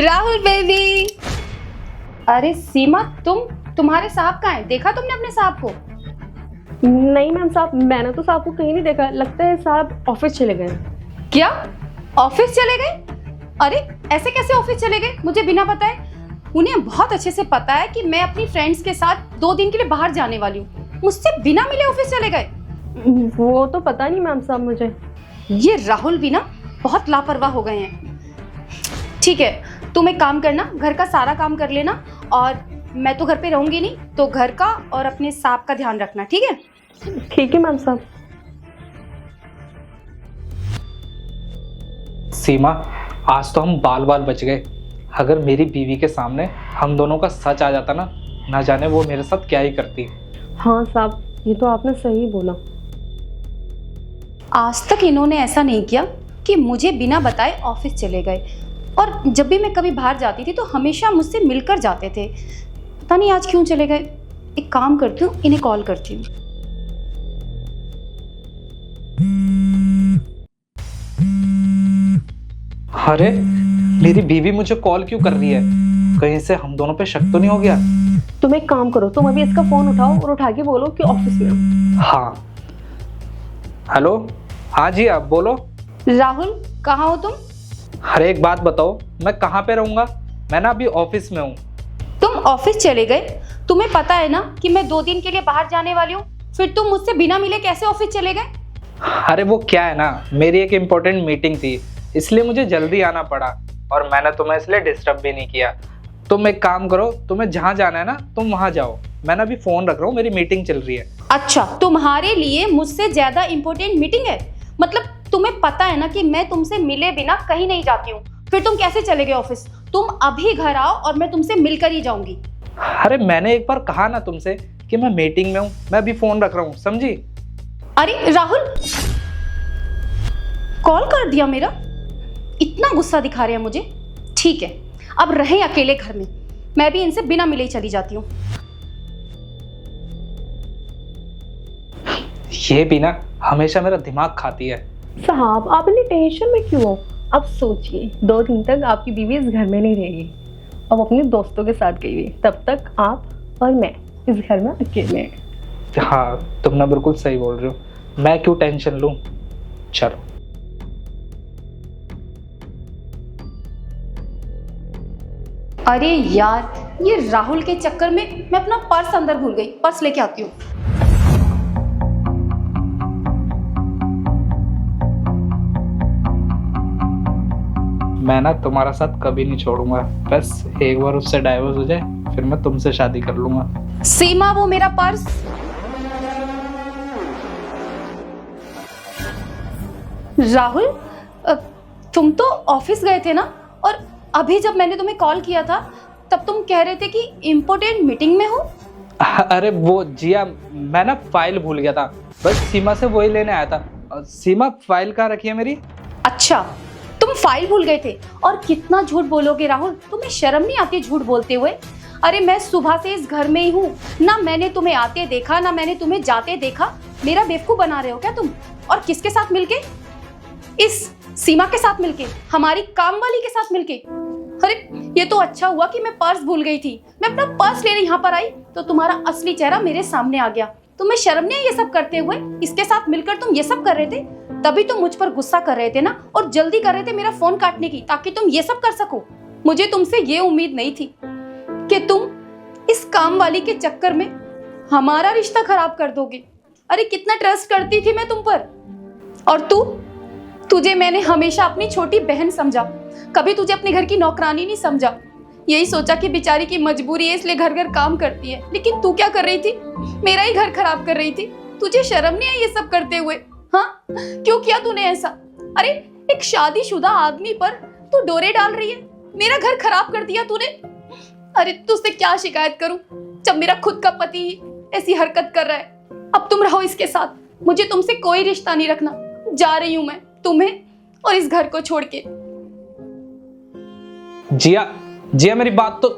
Rahul baby. अरे सीमा, तुम्हारे साहब कहाँ हैं? देखा तुमने अपने साहब को? नहीं मैम साहब, मैंने तो साहब को कहीं नहीं देखा। लगता है साहब ऑफिस चले गए। क्या ऑफिस चले गए? अरे ऐसे कैसे ऑफिस चले गए मुझे बिना बताए? उन्हें बहुत अच्छे से पता है कि मैं अपनी फ्रेंड्स के साथ 2 दिन के लिए बाहर जाने वाली हूँ, मुझसे बिना मिले ऑफिस चले गए। वो तो पता नहीं मैम साहब मुझे। ये राहुल भी ना बहुत लापरवाह हो गए हैं। ठीक है, तुम एक काम करना, घर का सारा काम कर लेना, और मैं तो घर पे रहूंगी नहीं, तो घर का और अपने सांप का ध्यान रखना, ठीक है? ठीक है मैम साहब। सीमा, आज तो हम बाल बाल बच गए। अगर मेरी बीवी के सामने हम दोनों का सच आ जाता ना जाने वो मेरे साथ क्या ही करती। हाँ साहब, ये तो आपने सही बोला। आज तक इन्होंने ऐसा नहीं किया कि मुझे बिना बताए ऑफिस चले गए, और जब भी मैं कभी बाहर जाती थी तो हमेशा मुझसे मिलकर जाते थे। पता नहीं आज क्यों चले गए। एक काम करती हूँ, इन्हें कॉल करती हूँ। अरे मेरी बीवी मुझे कॉल क्यों कर रही है? कहीं से हम दोनों पे शक तो नहीं हो गया? तुम एक काम करो, तुम अभी इसका फोन उठाओ और उठा के बोलो कि ऑफिस में हो। हाँ, हेलो। हाँ जी, आप बोलो। राहुल, कहाँ हो तुम? अरे एक बात बताओ, मैं कहाँ पे रहूँगा? मैं ना अभी ऑफिस में हूँ। तुम ऑफिस चले गए? तुम्हें पता है ना कि मैं 2 दिन के लिए बाहर जाने वाली हूँ, फिर तुम मुझसे बिना मिले कैसे ऑफिस चले गए? अरे वो क्या है ना, मेरी एक इम्पोर्टेंट मीटिंग थी, इसलिए मुझे जल्दी आना पड़ा, और मैंने तुम्हें इसलिए डिस्टर्ब भी नहीं किया। तुम एक काम करो, तुम्हें जहाँ जाना है ना तुम वहाँ जाओ, मैं ना अभी फोन रख रहा हूँ, मेरी मीटिंग चल रही है। अच्छा, तुम्हारे लिए मुझसे ज्यादा इम्पोर्टेंट मीटिंग है? मतलब तुम्हें पता है ना कि मैं तुमसे मिले बिना कहीं नहीं जाती हूँ, फिर तुम कैसे चले गए ऑफिस? तुम अभी घर आओ और मैं तुमसे मिलकर ही जाऊंगी। अरे मैंने एक बार कहा ना तुमसे कि मैं मीटिंग में हूँ, मैं अभी फोन रख रहा हूँ, समझी? अरे राहुल, कॉल कर दिया मेरा, इतना गुस्सा दिखा रहे हैं मुझे। ठीक है, अब रहे अकेले घर में, मैं भी इनसे बिना मिले ही चली जाती हूँ। ये भी ना हमेशा मेरा दिमाग खाती है। साहब आप इतनी टेंशन में क्यों हो? अब सोचिए, 2 दिन तक आपकी बीवी इस घर में नहीं रहेगी, अब अपने दोस्तों के साथ गई हुई, तब तक आप और मैं इस घर में अकेले हैं। हाँ, तुम ना बिल्कुल सही बोल रहे हो, मैं क्यों टेंशन लूं। चलो। अरे यार, ये राहुल के चक्कर में मैं अपना पर्स अंदर भूल गई, पर्स लेके आती हूँ। मैं ना तुम्हारा साथ कभी नहीं छोड़ूंगा, बस एक बार उससे डाइवोर्स हो जाए फिर मैं तुमसे शादी कर लूंगा। सीमा, वो मेरा पर्स। राहुल, तुम तो ऑफिस गए थे ना, और अभी जब मैंने तुम्हें कॉल किया था तब तुम कह रहे थे कि इम्पोर्टेंट मीटिंग में हो। अरे वो जिया, मैं ना फाइल भूल गया था, बस सीमा से वही लेने आया था। सीमा, फाइल कहाँ रखी है मेरी? अच्छा, तुम फाइल भूल गए थे? और कितना झूठ बोलोगे राहुल, तुम्हें शर्म नहीं आती झूठ बोलते हुए? अरे मैं सुबह से इस घर में ही हूँ ना, मैंने तुम्हें आते देखा ना मैंने तुम्हें जाते देखा। मेरा बेवकूफ बना रहे हो क्या तुम? और किसके साथ मिलके? इस सीमा के साथ मिलके, हमारी काम वाली के साथ मिलके। अरे ये तो अच्छा हुआ कि मैं पर्स भूल गई थी, मैं अपना पर्स लेने यहाँ पर आई तो तुम्हारा असली चेहरा मेरे सामने आ गया। तुम्हें शर्म नहीं है ये सब करते हुए? इसके साथ मिलकर तुम ये सब कर रहे थे, तभी तुम मुझ पर गुस्सा कर रहे थे ना, और जल्दी कर रहे थे मेरा फोन काटने की ताकि तुम ये सब कर सको। मुझे तुमसे ये उम्मीद नहीं थी कि तुम इस काम वाली के चक्कर में हमारा रिश्ता खराब कर दोगे। अरे कितना ट्रस्ट करती थी मैं तुम पर, और तुझे मैंने हमेशा अपनी छोटी बहन समझा, कभी तुझे अपने घर की नौकरानी नहीं समझा। यही सोचा कि बेचारी की मजबूरी है इसलिए घर घर काम करती है, लेकिन तू क्या कर रही थी? मेरा ही घर खराब कर रही थी। तुझे शर्म नहीं है ये सब करते हुए? हाँ, क्यों किया तूने ऐसा? अरे एक शादीशुदा आदमी पर तू डोरे डाल रही है, मेरा घर खराब कर दिया तूने। अरे तुझसे क्या शिकायत करूं जब मेरा खुद का पति ही ऐसी हरकत कर रहा है। अब तुम रहो इसके साथ, मुझे तुमसे कोई रिश्ता नहीं रखना। जा रही हूं मैं तुम्हें और इस घर को छोड़ के। जिया, जिया मेरी बात तो।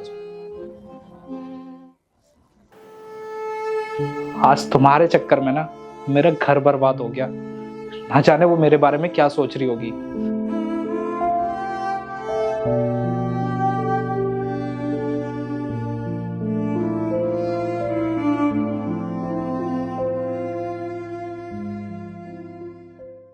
आज तुम्हारे चक्कर में ना मेरा घर बर्बाद हो गया, ना जाने वो मेरे बारे में क्या सोच रही होगी।